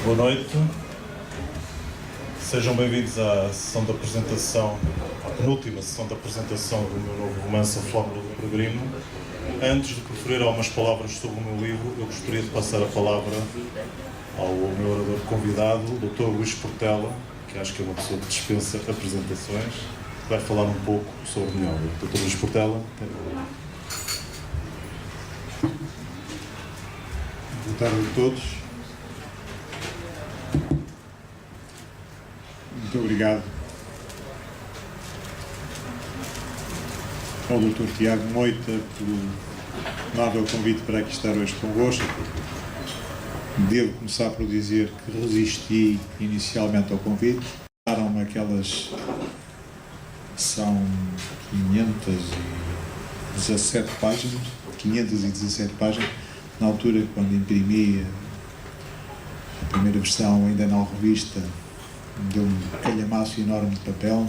Boa noite, sejam bem-vindos à sessão de apresentação, à penúltima sessão de apresentação do meu novo romance A Flâmula do Peregrino. Antes de proferir algumas palavras sobre o meu livro, eu gostaria de passar a palavra ao meu orador convidado, o Dr. Luís Portela, que acho que é uma pessoa que dispensa apresentações, que vai falar um pouco sobre a minha obra. Dr. Luís Portela, tem a palavra. Boa tarde a todos. Muito obrigado ao Dr. Tiago Moita por dar o convite para aqui estar hoje convosco. Devo começar por dizer que resisti inicialmente ao convite. Daram-me aquelas... são 517 páginas, 517 páginas. Na altura, quando imprimi a primeira versão, ainda na revista, deu-me um calhamaço enorme de papel,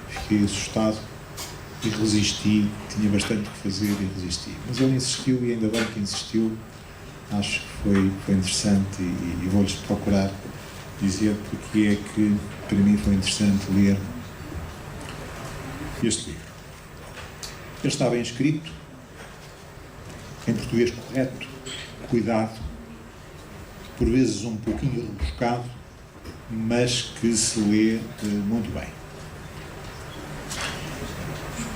fiquei assustado e resisti, tinha bastante que fazer e resisti. Mas ele insistiu e ainda bem que insistiu, acho que foi interessante e vou-lhes procurar dizer porque é que para mim foi interessante ler este livro. Ele está bem escrito, em português correto, cuidado, por vezes um pouquinho rebuscado, mas que se lê muito bem.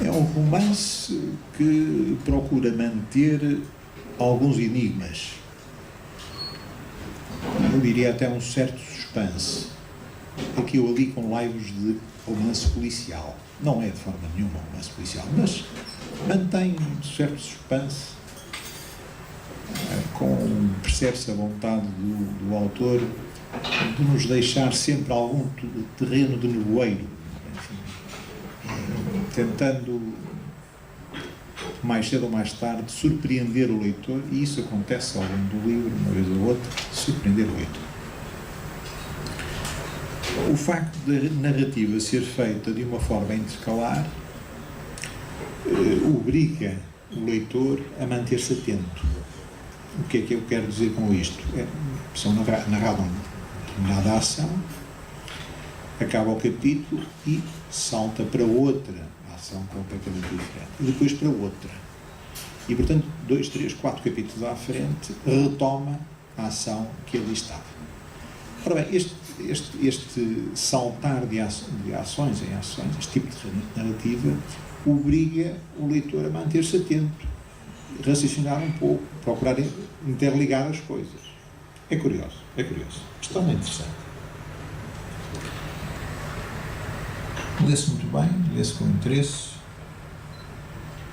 É um romance que procura manter alguns enigmas, eu diria até um certo suspense, aqui ou ali com laivos de romance policial. Não é de forma nenhuma um romance policial, mas mantém um certo suspense, percebe-se a vontade do autor de nos deixar sempre algum terreno de nevoeiro, enfim, tentando, mais cedo ou mais tarde, surpreender o leitor, e isso acontece ao longo do livro, uma vez ou outra, surpreender o leitor. O facto da narrativa ser feita de uma forma intercalar obriga o leitor a manter-se atento. O que é que eu quero dizer com isto? São narrada uma determinada ação, acaba o capítulo e salta para outra ação completamente diferente. E depois para outra. E, portanto, 2, 3, 4 capítulos à frente, retoma a ação que ali estava. Ora bem, este saltar de ações em ações, este tipo de narrativa, obriga o leitor a manter-se atento, raciocinar um pouco, procurar interligar as coisas. É curioso, bastante interessante. Lê-se muito bem, lê-se com interesse,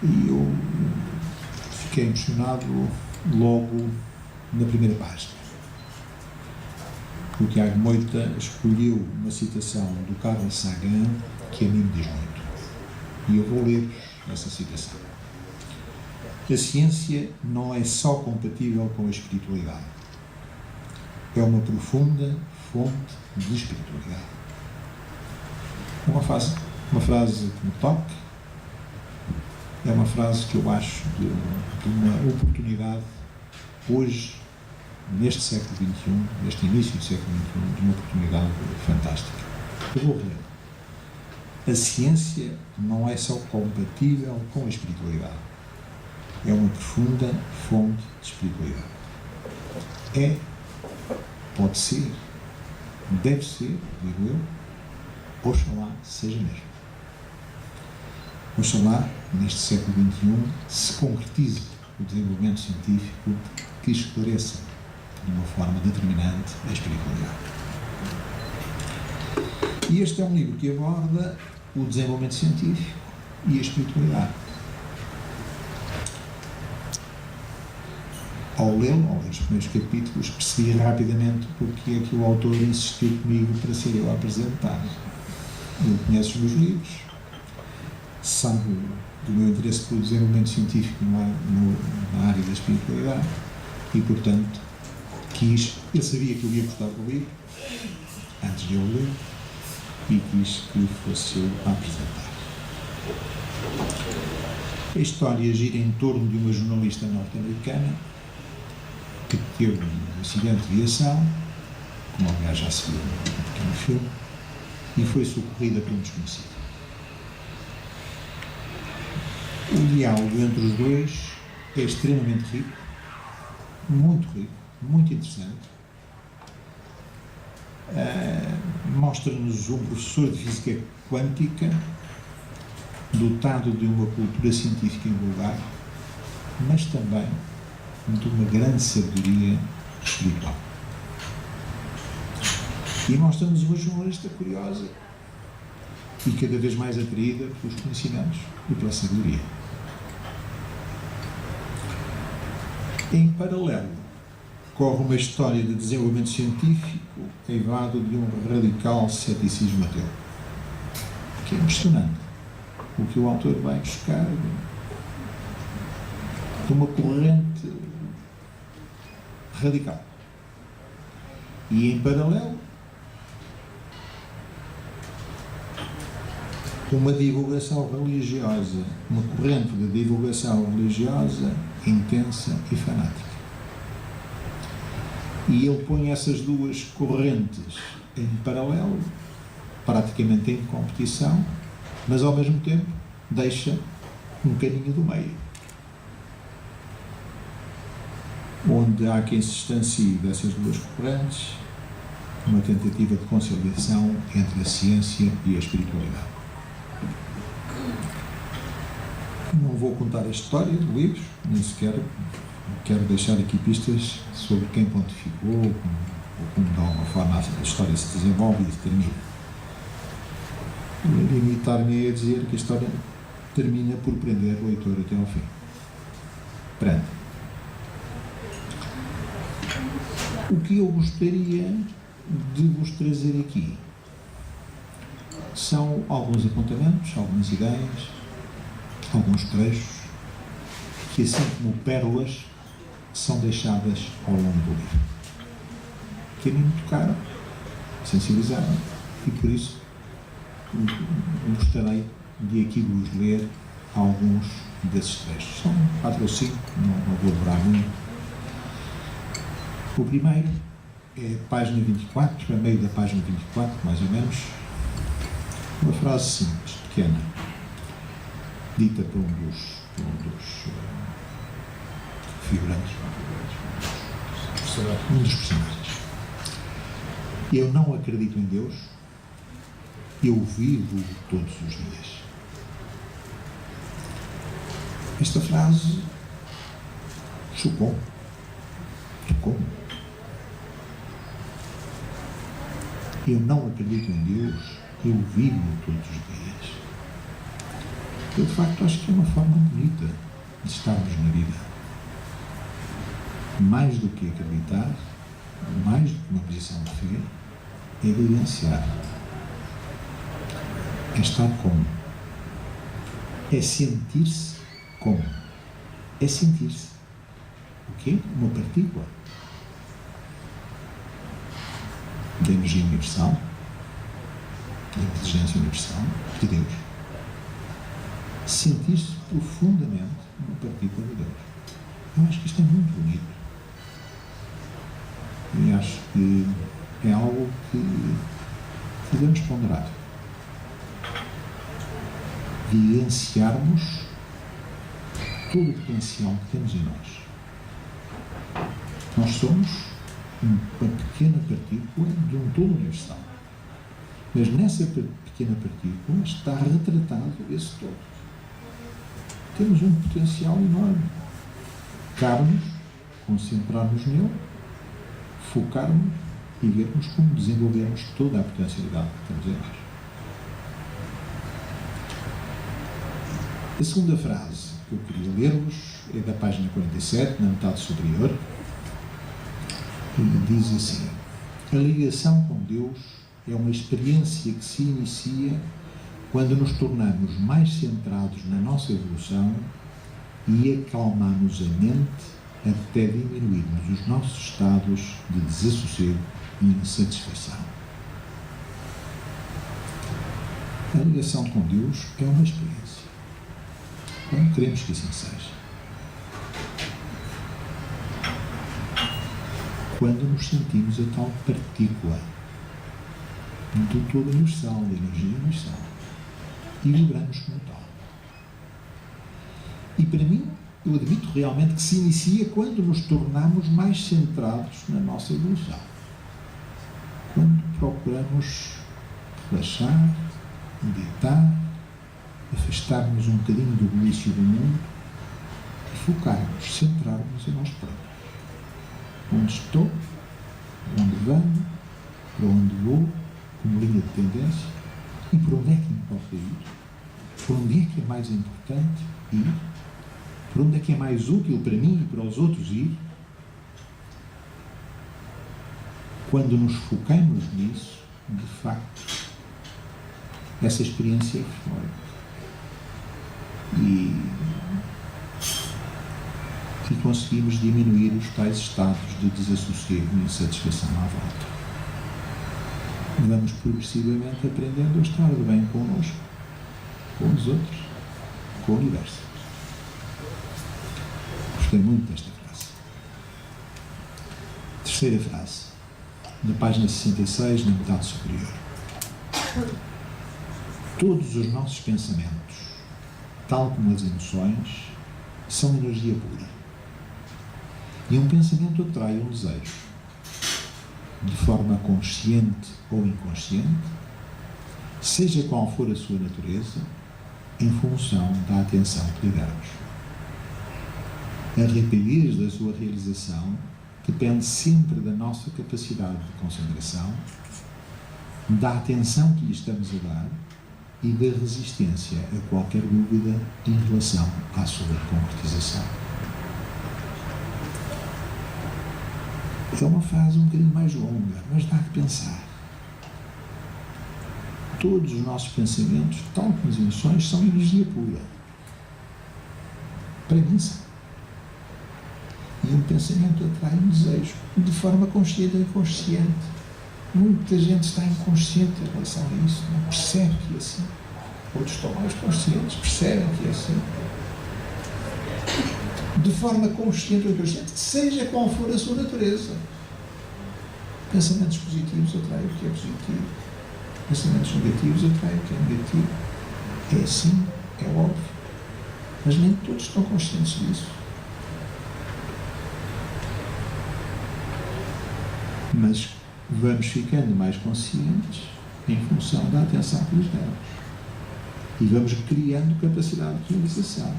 e eu fiquei emocionado logo na primeira página. O Tiago Moita escolheu uma citação do Carl Sagan que a mim me diz muito, e eu vou ler essa citação. A ciência não é só compatível com a espiritualidade. É uma profunda fonte de espiritualidade. Uma frase que me toca, é uma frase que eu acho de uma oportunidade, hoje, neste século XXI, neste início do século XXI, de uma oportunidade fantástica. Eu vou ler. A ciência não é só compatível com a espiritualidade. É uma profunda fonte de espiritualidade. É, pode ser, deve ser, digo eu, oxalá seja mesmo. Oxalá, neste século XXI, se concretize o desenvolvimento científico que esclareça de uma forma determinante a espiritualidade. E este é um livro que aborda o desenvolvimento científico e a espiritualidade. Ao ler os primeiros capítulos, percebi rapidamente porque é que o autor insistiu comigo para ser eu a apresentar. Ele conhece os meus livros, sabe do meu interesse pelo desenvolvimento científico na área da espiritualidade e, portanto, ele sabia que eu ia gostar do livro, antes de eu ler, e quis que fosse eu a apresentar. A história gira em torno de uma jornalista norte-americana que teve um acidente de viação como aliás já se viu no pequeno filme, e foi socorrida por um desconhecido. O diálogo entre os dois é extremamente rico, muito interessante. Mostra-nos um professor de física quântica dotado de uma cultura científica invulgar, mas também de uma grande sabedoria espiritual. E mostra-nos uma jornalista curiosa e cada vez mais atraída pelos conhecimentos e pela sabedoria. Em paralelo, corre uma história de desenvolvimento científico eivado de um radical ceticismo ateu, que é impressionante. O que o autor vai buscar de uma corrente radical. E em paralelo, uma divulgação religiosa, uma corrente de divulgação religiosa intensa e fanática. E ele põe essas duas correntes em paralelo, praticamente em competição, mas ao mesmo tempo deixa um caminho do meio, onde há quem se distancie dessas duas correntes, uma tentativa de conciliação entre a ciência e a espiritualidade. Não vou contar a história do livro, nem sequer quero deixar aqui pistas sobre quem pontificou, ou como de alguma forma a história se desenvolve e se termina. Limitar-me a dizer que a história termina por prender o leitor até ao fim. Prende. O que eu gostaria de vos trazer aqui são alguns apontamentos, algumas ideias, alguns trechos que, assim como pérolas, são deixadas ao longo do livro, que a mim me tocaram, sensibilizaram, e por isso gostarei de aqui vos ler alguns desses trechos. São 4 ou 5, não vou demorar muito. O primeiro é página 24, a meio da página 24, mais ou menos, uma frase simples, pequena, dita por um dos figurantes, um dos personagens. Eu não acredito em Deus, eu vivo todos os dias. Esta frase chocou-me, tocou-me. Eu não acredito em Deus, eu vivo todos os dias. Eu, de facto, acho que é uma forma bonita de estarmos na vida. Mais do que acreditar, mais do que uma posição de fé, é vivenciar. É estar como? É sentir-se como? É sentir-se. O quê? Uma partícula da energia universal, da inteligência universal, de Deus. Sentir-se profundamente uma partícula de Deus. Eu acho que isto é muito bonito. E acho que é algo que devemos ponderar. Vivenciarmos todo o potencial que temos em nós. Nós somos uma pequena partícula de um todo universal. Mas nessa pequena partícula está retratado esse todo. Temos um potencial enorme. Cabe-nos concentrarmos nele, focarmos e vermos como desenvolvermos toda a potencialidade que temos em nós. A segunda frase que eu queria ler-vos é da página 47, na metade superior, e diz assim: a ligação com Deus é uma experiência que se inicia quando nos tornamos mais centrados na nossa evolução e acalmamos a mente até diminuirmos os nossos estados de desassossego e insatisfação. A ligação com Deus é uma experiência. Não queremos que assim seja. quando nos sentimos a tal partícula do todo universal, da energia universal, e vibramos como tal. E para mim, eu admito realmente que se inicia quando nos tornamos mais centrados na nossa evolução. Quando procuramos relaxar, meditar, afastar-nos um bocadinho do bulício do mundo e focarmos, centrarmos em nós próprios. Onde estou, onde venho, para onde vou, como linha de tendência, e por onde é que me importa ir, por onde é que é mais importante ir, por onde é que é mais útil para mim e para os outros ir. Quando nos focamos nisso, de facto, essa experiência é forte. E conseguimos diminuir os tais estados de desassossego e insatisfação à volta. Vamos progressivamente aprendendo a estar bem connosco, com os outros, com o universo. Gostei muito desta frase. Terceira frase, na página 66, na metade superior. Todos os nossos pensamentos, tal como as emoções, são energia pura. E um pensamento atrai um desejo, de forma consciente ou inconsciente, seja qual for a sua natureza, em função da atenção que lhe damos. A rapidez da sua realização depende sempre da nossa capacidade de concentração, da atenção que lhe estamos a dar e da resistência a qualquer dúvida em relação à sua concretização. É uma frase um bocadinho mais longa, mas dá que pensar. Todos os nossos pensamentos, tal como as emoções, são energia pura. Para mim são. E um pensamento atrai um desejo, de forma consciente ou inconsciente. Muita gente está inconsciente em relação a isso, não percebe que é assim. Outros estão mais conscientes, percebem que é assim. De forma consciente ou inconsciente, seja qual for a sua natureza. Pensamentos positivos atraem o que é positivo. Pensamentos negativos atraem o que é negativo. É assim, é óbvio. Mas nem todos estão conscientes disso. Mas vamos ficando mais conscientes em função da atenção que lhes damos. E vamos criando capacidade de realização.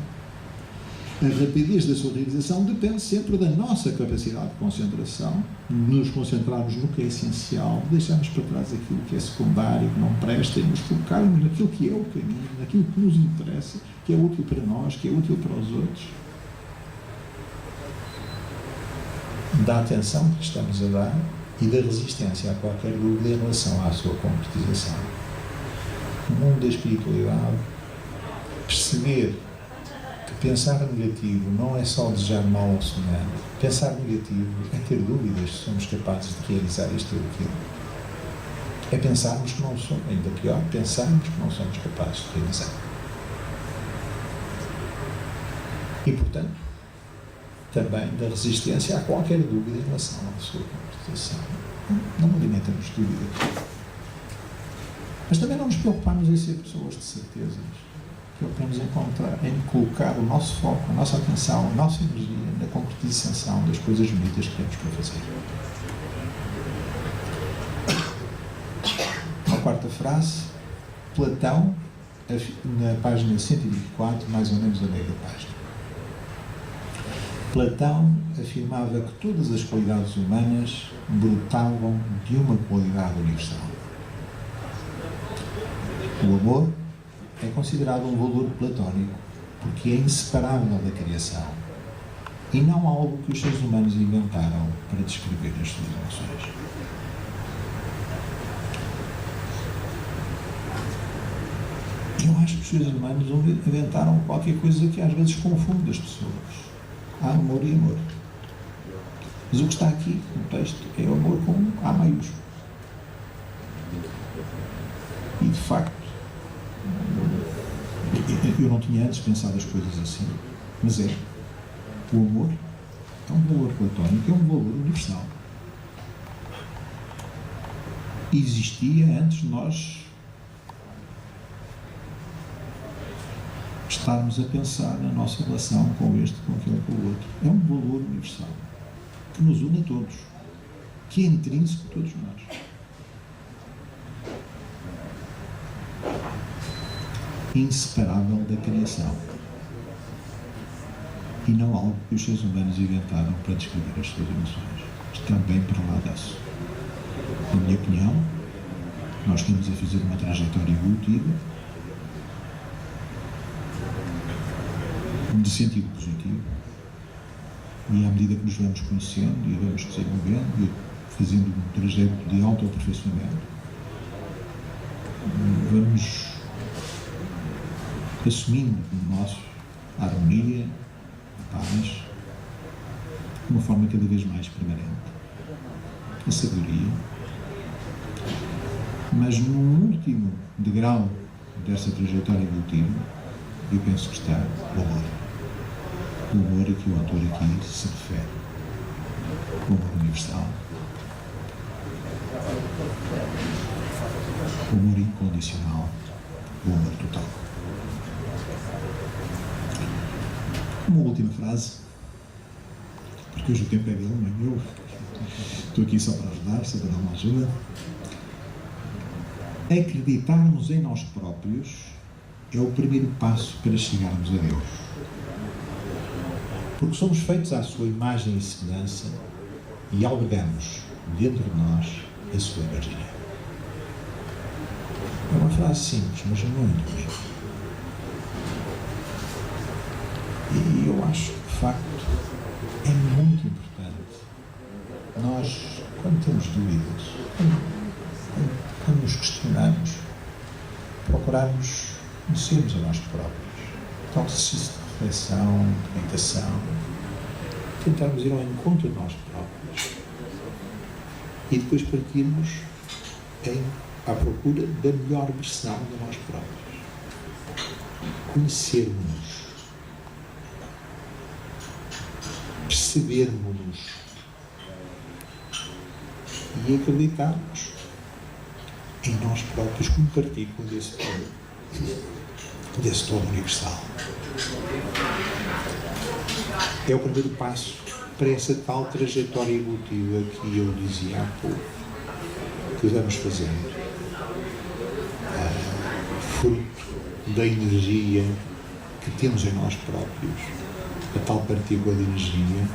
A rapidez da sua realização depende sempre da nossa capacidade de concentração, nos concentrarmos no que é essencial, deixarmos para trás aquilo que é secundário, que não presta, e nos focarmos naquilo que é o caminho, naquilo que nos interessa, que é útil para nós, que é útil para os outros. Da atenção que estamos a dar e da resistência a qualquer dúvida em relação à sua concretização. No mundo da espiritualidade, perceber que pensar negativo não é só desejar mal ao semelhante. Pensar negativo é ter dúvidas se somos capazes de realizar isto ou aquilo. É pensarmos que não somos, ainda pior, pensarmos que não somos capazes de realizar. E, portanto, também da resistência a qualquer dúvida em relação à sua concretização. Não alimentamos dúvidas. Mas também não nos preocupamos em ser pessoas de certezas. Preocupamos em colocar o nosso foco, a nossa atenção, a nossa energia na concretização das coisas bonitas que temos para fazer. A quarta frase, Platão, na página 124, mais ou menos a meio da página. Platão afirmava que todas as qualidades humanas brotavam de uma qualidade universal. O amor é considerado um valor platónico porque é inseparável da criação e não algo que os seres humanos inventaram para descrever as suas emoções. Eu acho que os seres humanos inventaram qualquer coisa que às vezes confunde as pessoas. Há amor e amor. Mas o que está aqui no texto é o amor com A maiúsculo. E de facto, eu não tinha antes pensado as coisas assim, mas o amor é um valor platónico, é um valor universal. existia antes de nós estarmos a pensar na nossa relação com este, com aquele, com o outro. É um valor universal que nos une a todos, que é intrínseco a todos nós. Inseparável da criação. E não algo que os seres humanos inventaram para descrever as suas emoções. Está bem para lá disso. Na minha opinião, nós estamos a fazer uma trajetória evolutiva de sentido positivo, e à medida que nos vamos conhecendo e vamos desenvolvendo e fazendo um trajeto de autoaperfeiçoamento, vamos assumindo como nosso a harmonia, a paz, de uma forma cada vez mais permanente, a sabedoria. Mas no último degrau dessa trajetória evolutiva, eu penso que está o amor. O amor a que o autor aqui se refere. O amor universal. O amor incondicional. O amor total. Uma última frase, porque hoje o tempo é dele, não é meu. Estou aqui só para ajudar, só para dar uma ajuda. Acreditarmos em nós próprios é o primeiro passo para chegarmos a Deus. Porque somos feitos à sua imagem e semelhança e albergamos dentro de nós a sua energia. É uma frase simples, mas muito bonita. E eu acho que, de facto, é muito importante nós, quando temos dúvidas, quando nos questionamos, procurarmos conhecermos a nós próprios. Então, exercício de reflexão, de meditação, tentarmos ir ao encontro de nós próprios e depois partirmos à procura da melhor versão de nós próprios. Conhecermos-nos, percebermos-nos e acreditarmos em nós próprios como partículas desse todo universal. É o primeiro passo para essa tal trajetória evolutiva que eu dizia há pouco, que vamos fazendo, fruto da energia que temos em nós próprios, a tal partícula de energia,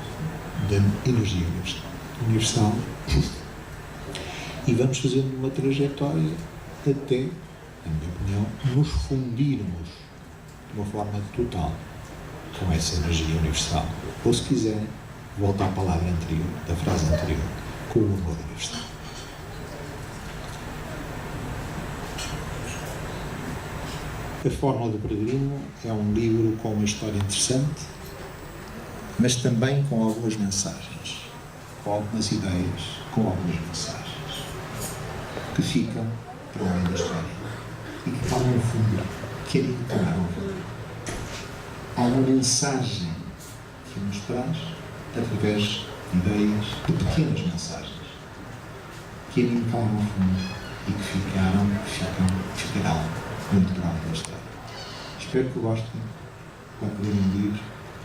da energia universal, e vamos fazendo uma trajetória até, na minha opinião, nos fundirmos de uma forma total com essa energia universal. Ou, se quiser, volta à palavra anterior, da frase anterior, com o amor universal. A Fórmula do Peregrino é um livro com uma história interessante, mas também com algumas mensagens, com algumas ideias, com algumas mensagens que ficam para o meio da história e que falam no fundo, querem entrar no fundo. Há uma mensagem que nos traz através de ideias, de pequenas mensagens que entram no fundo e que ficarão muito para a história. Espero que gostem. Quando lerem o livro,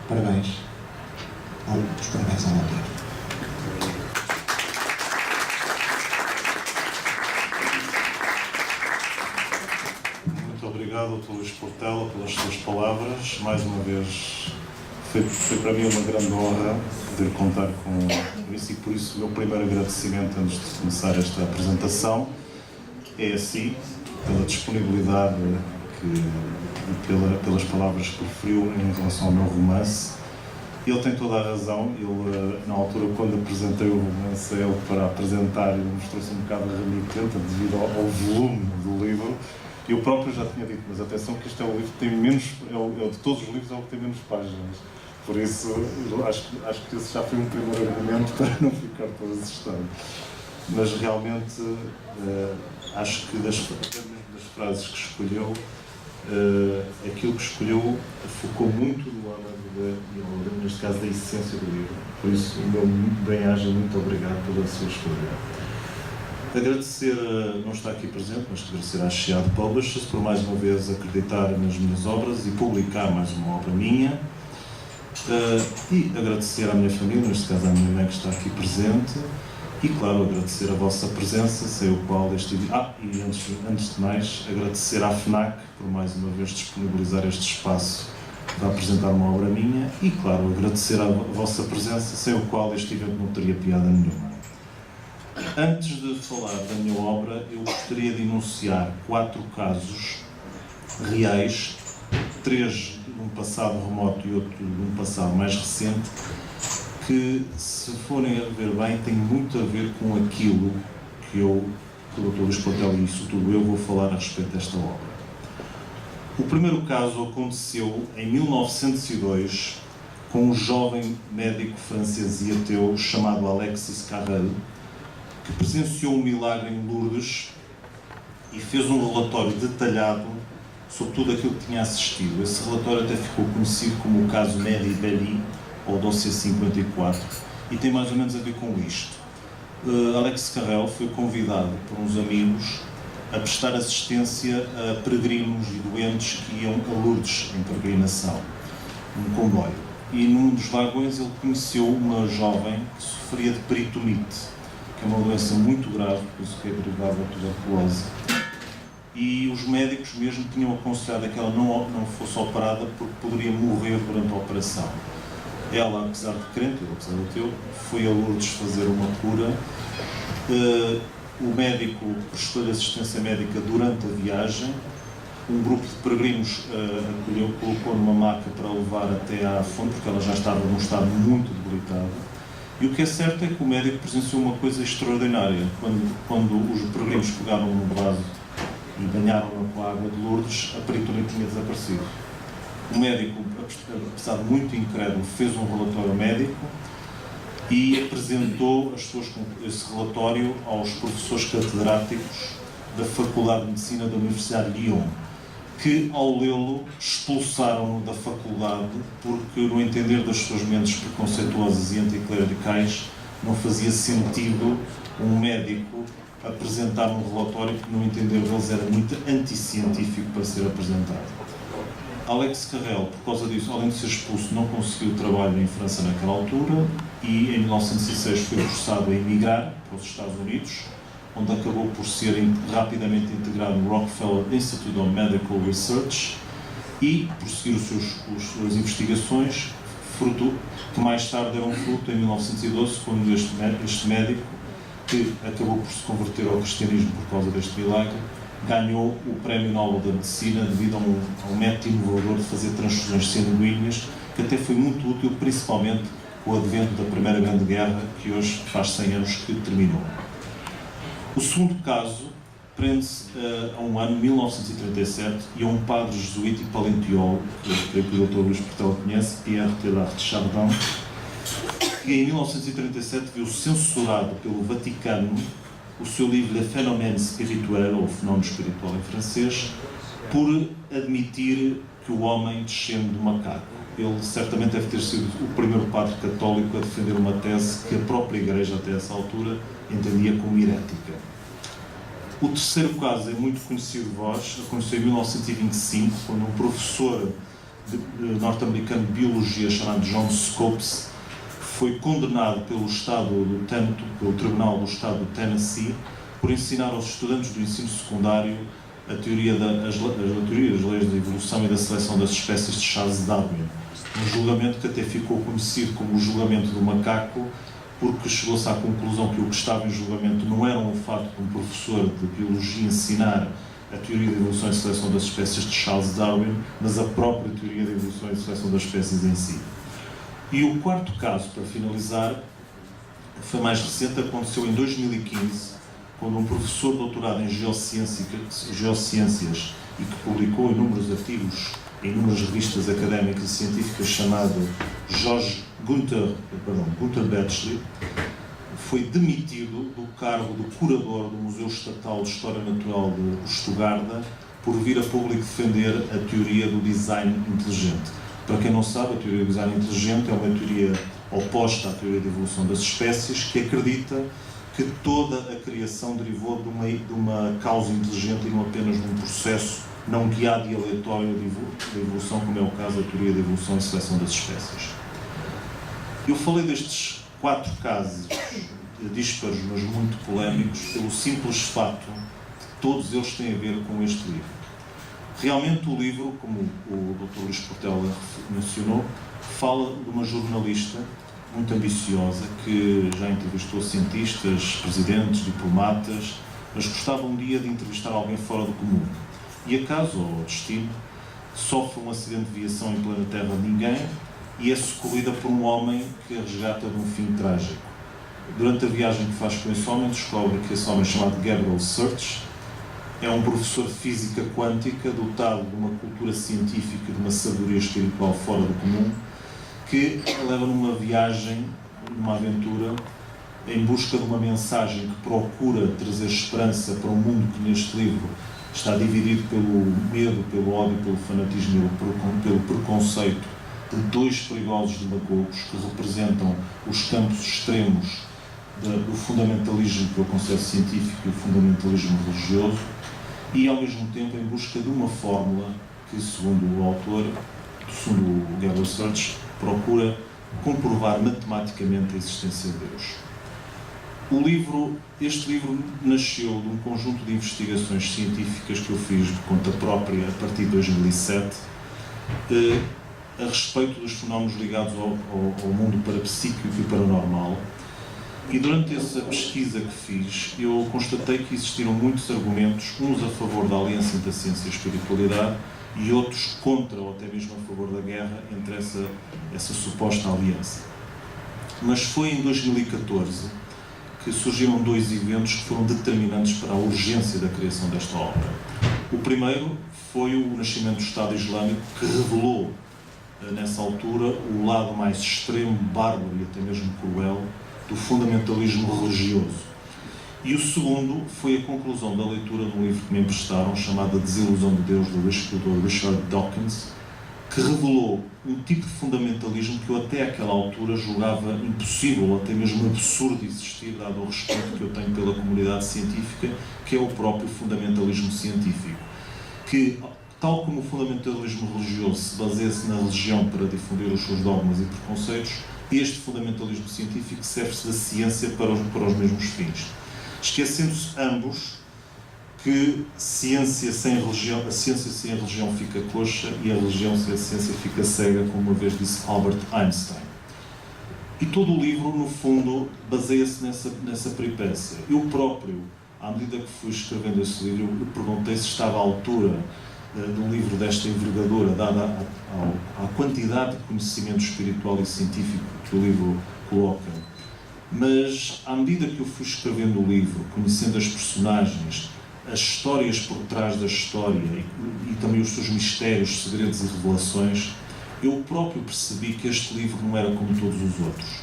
parabéns ao autor. Obrigado, Dr. Luís Portela, pelas suas palavras. Mais uma vez, foi para mim uma grande honra poder contar com isso, e por isso o meu primeiro agradecimento antes de começar esta apresentação é assim, pela disponibilidade pelas palavras que proferiu em relação ao meu romance. Ele tem toda a razão. Ele, na altura, quando apresentei o romance a ele para apresentar, ele mostrou-se um bocado remitente devido ao volume do livro. Eu próprio já tinha dito, mas atenção que este é o livro que tem menos, de todos os livros é o que tem menos páginas. Por isso, acho que esse já foi um primeiro argumento para não ficar tão assustado. Mas realmente, acho que das frases que escolheu, aquilo que escolheu focou muito no âmago, neste caso, da essência do livro. Por isso, o meu bem-aja, muito obrigado pela sua escolha. Agradecer, não está aqui presente, mas agradecer à Chiado Publishers por mais uma vez acreditar nas minhas obras e publicar mais uma obra minha. E agradecer à minha família, neste caso à minha mãe que está aqui presente. E, claro, agradecer a vossa presença, sem o qual este vídeo... e antes de mais, agradecer à FNAC por mais uma vez disponibilizar este espaço para apresentar uma obra minha e, claro, agradecer a vossa presença, sem o qual este evento não teria piada nenhuma. Antes de falar da minha obra, eu gostaria de enunciar 4 casos reais, 3 de um passado remoto e outro de um passado mais recente, que, se forem a ver bem, tem muito a ver com aquilo que o Dr. Luís Platel e isso tudo eu vou falar a respeito desta obra. O primeiro caso aconteceu em 1902 com um jovem médico francês e ateu chamado Alexis Carrel, que presenciou um milagre em Lourdes e fez um relatório detalhado sobre tudo aquilo que tinha assistido. Esse relatório até ficou conhecido como o caso Mary Belly, ou dossiê 54, e tem mais ou menos a ver com isto. Alexis Carrel foi convidado por uns amigos a prestar assistência a peregrinos e doentes que iam a Lourdes em peregrinação, num comboio. E num dos vagões ele conheceu uma jovem que sofria de peritonite, que é uma doença muito grave, por isso que é derivada da tuberculose. E os médicos mesmo tinham aconselhado que ela não fosse operada porque poderia morrer durante a operação. Ela, apesar de crente, apesar de ateu, foi a Lourdes fazer uma cura. O médico prestou-lhe assistência médica durante a viagem. Um grupo de peregrinos acolheu, colocou numa maca para levar até à fonte, porque ela já estava num estado muito debilitado. E o que é certo é que o médico presenciou uma coisa extraordinária. Quando os peregrinos pegaram no vaso e banharam-na com a água de Lourdes, a peritonite tinha desaparecido. O médico, apesar de muito incrédulo, fez um relatório médico e apresentou esse relatório aos professores catedráticos da Faculdade de Medicina da Universidade de Lyon, que, ao lê-lo, expulsaram-no da faculdade porque, no entender das suas mentes preconceituosas e anticlericais, não fazia sentido um médico apresentar um relatório que, no entender deles, era muito anticientífico para ser apresentado. Alex Carrel, por causa disso, além de ser expulso, não conseguiu trabalho em França naquela altura e, em 1906, foi forçado a emigrar para os Estados Unidos, onde acabou por ser rapidamente integrado no Rockefeller Institute of Medical Research e prosseguir as suas investigações, que mais tarde deram fruto em 1912, quando este médico, que acabou por se converter ao cristianismo por causa deste milagre, ganhou o Prémio Nobel da Medicina devido a um método inovador de fazer transfusões sanguíneas, que até foi muito útil, principalmente com o advento da Primeira Grande Guerra, que hoje faz 100 anos que terminou. O segundo caso prende-se a um ano 1937 e a um padre jesuíta e paleontólogo, que eu creio que o Dr. Luís Portela conhece, Pierre Teilhard de Chardin, que em 1937 viu censurado pelo Vaticano o seu livro Le Phénomène Spirituel, ou Fenómeno Espiritual em francês, por admitir que o homem descende do macaco. Ele certamente deve ter sido o primeiro padre católico a defender uma tese que a própria Igreja, até essa altura, entendia como herética. O terceiro caso é muito conhecido de vós, aconteceu em 1925, quando um professor norte-americano de biologia chamado John Scopes foi condenado pelo Tribunal do Estado do Tennessee por ensinar aos estudantes do ensino secundário a teoria das leis da evolução e da seleção das espécies de Charles Darwin. Um julgamento que até ficou conhecido como o julgamento do macaco, porque chegou-se à conclusão que o que estava em julgamento não era o fato de um professor de biologia ensinar a teoria da evolução e seleção das espécies de Charles Darwin, mas a própria teoria da evolução e seleção das espécies em si. E o quarto caso, para finalizar, foi mais recente, aconteceu em 2015, quando um professor doutorado em geociências e que publicou inúmeros artigos em inúmeras revistas académicas e científicas, chamado Gunther Betzschly, foi demitido do cargo de curador do Museu Estatal de História Natural de Stuttgart por vir a público defender a teoria do design inteligente. Para quem não sabe, a teoria do design inteligente é uma teoria oposta à teoria da evolução das espécies, que acredita que toda a criação derivou de uma causa inteligente e não apenas de um processo não guiado e aleatório de evolução, como é o caso da teoria da evolução e seleção das espécies. Eu falei destes 4 casos dísparos, mas muito polémicos, pelo simples fato de todos eles têm a ver com este livro. Realmente o livro, como o Dr. Luís Portela mencionou, fala de uma jornalista muito ambiciosa que já entrevistou cientistas, presidentes, diplomatas, mas gostava um dia de entrevistar alguém fora do comum. E acaso, ou destino, sofre um acidente de viação em plena terra de ninguém e é socorrida por um homem que a resgata de um fim trágico. Durante a viagem que faz com esse homem, descobre que esse homem, chamado Gabriel Surch, é um professor de física quântica dotado de uma cultura científica e de uma sabedoria espiritual fora do comum, que a leva numa viagem, numa aventura, em busca de uma mensagem que procura trazer esperança para um mundo que neste livro está dividido pelo medo, pelo ódio, pelo fanatismo e pelo preconceito de 2 perigosos demagogos que representam os campos extremos do fundamentalismo, que é o conceito científico, e o fundamentalismo religioso, e ao mesmo tempo em busca de uma fórmula que, segundo o autor, segundo o Gabriel Surch, procura comprovar matematicamente a existência de Deus. Este livro nasceu de um conjunto de investigações científicas que eu fiz de conta própria a partir de 2007 a respeito dos fenómenos ligados ao mundo parapsíquico e paranormal. E durante essa pesquisa que fiz, eu constatei que existiram muitos argumentos, uns a favor da aliança entre a ciência e a espiritualidade e outros contra ou até mesmo a favor da guerra entre essa suposta aliança. Mas foi em 2014 que surgiram 2 eventos que foram determinantes para a urgência da criação desta obra. O primeiro foi o nascimento do Estado Islâmico, que revelou, nessa altura, o lado mais extremo, bárbaro e até mesmo cruel do fundamentalismo religioso. E o segundo foi a conclusão da leitura de um livro que me emprestaram, chamado A Desilusão de Deus, do Dr. Richard Dawkins, que revelou um tipo de fundamentalismo que eu até àquela altura julgava impossível, ou até mesmo absurdo de existir, dado o respeito que eu tenho pela comunidade científica, que é o próprio fundamentalismo científico, que, tal como o fundamentalismo religioso se baseia-se na religião para difundir os seus dogmas e preconceitos, este fundamentalismo científico serve-se da ciência para os mesmos fins, esquecendo-se ambos que a ciência sem religião fica coxa e a religião sem a ciência fica cega, como uma vez disse Albert Einstein. E todo o livro, no fundo, baseia-se nessa peripécia. Eu próprio, à medida que fui escrevendo esse livro, eu perguntei se estava à altura de um livro desta envergadura, dada à quantidade de conhecimento espiritual e científico que o livro coloca. Mas, à medida que eu fui escrevendo o livro, conhecendo as personagens, as histórias por trás da história e também os seus mistérios, segredos e revelações, eu próprio percebi que este livro não era como todos os outros.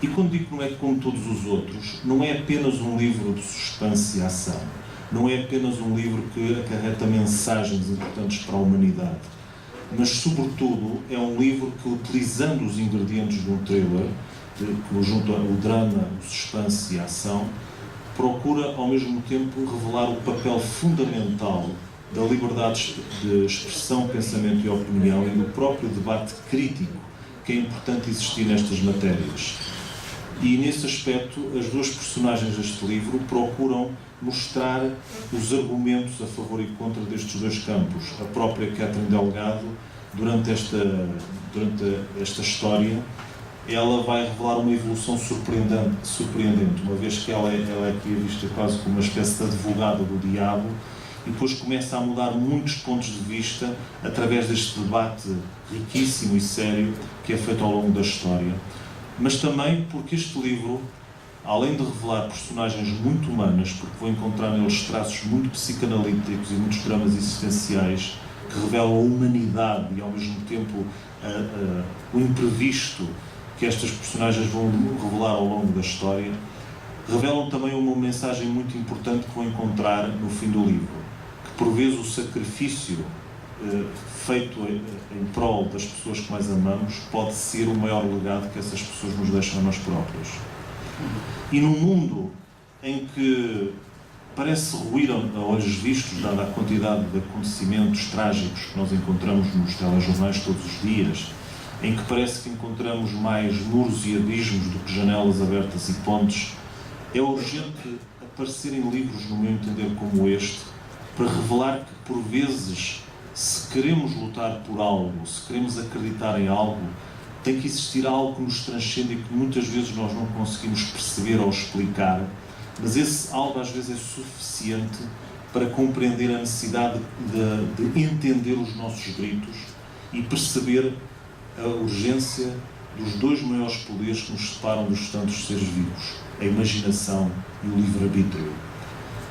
E quando digo que não é como todos os outros, não é apenas um livro de suspense e ação, não é apenas um livro que acarreta mensagens importantes para a humanidade, mas, sobretudo, é um livro que, utilizando os ingredientes de um thriller, que junta o drama, o suspense e a ação, procura, ao mesmo tempo, revelar o papel fundamental da liberdade de expressão, pensamento e opinião e do próprio debate crítico que é importante existir nestas matérias. E, nesse aspecto, as 2 personagens deste livro procuram mostrar os argumentos a favor e contra destes 2 campos. A própria Catherine Delgado, durante esta história, ela vai revelar uma evolução surpreendente, uma vez que ela é aqui vista quase como uma espécie de advogada do diabo, e depois começa a mudar muitos pontos de vista através deste debate riquíssimo e sério que é feito ao longo da história. Mas também porque este livro, além de revelar personagens muito humanas, porque vou encontrar neles traços muito psicanalíticos e muitos dramas existenciais que revelam a humanidade e, ao mesmo tempo, o imprevisto que estas personagens vão revelar ao longo da história, revelam também uma mensagem muito importante que vou encontrar no fim do livro, que por vezes o sacrifício feito em prol das pessoas que mais amamos pode ser o maior legado que essas pessoas nos deixam a nós próprios. E num mundo em que parece ruir a olhos vistos, dada a quantidade de acontecimentos trágicos que nós encontramos nos telejornais todos os dias, em que parece que encontramos mais muros e abismos do que janelas abertas e pontes, é urgente aparecerem livros, no meu entender, como este, para revelar que, por vezes, se queremos lutar por algo, se queremos acreditar em algo, tem que existir algo que nos transcende e que muitas vezes nós não conseguimos perceber ou explicar, mas esse algo às vezes é suficiente para compreender a necessidade de entender os nossos gritos e perceber a urgência dos dois maiores poderes que nos separam dos tantos seres vivos, a imaginação e o livre-arbítrio.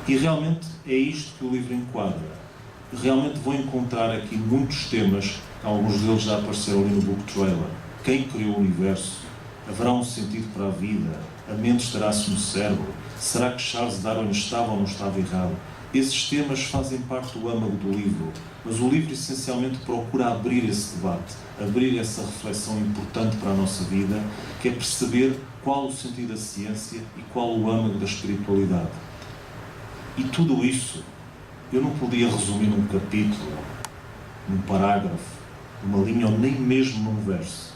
E realmente é isto que o livro enquadra. Realmente vou encontrar aqui muitos temas, alguns deles já apareceram ali no book trailer. Quem criou o universo? Haverá um sentido para a vida? A mente estará-se no cérebro? Será que Charles Darwin estava ou não estava errado? Esses temas fazem parte do âmago do livro, mas o livro essencialmente procura abrir esse debate, abrir essa reflexão importante para a nossa vida, que é perceber qual o sentido da ciência e qual o âmago da espiritualidade. E tudo isso eu não podia resumir num capítulo, num parágrafo, numa linha ou nem mesmo num verso,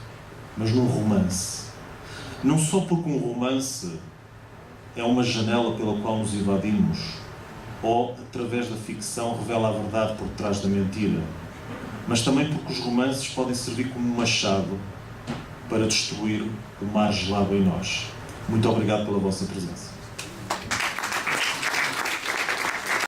mas num romance. Não só porque um romance é uma janela pela qual nos evadimos, ou, através da ficção, revela a verdade por trás da mentira, mas também porque os romances podem servir como um machado para destruir o mar gelado em nós. Muito obrigado pela vossa presença.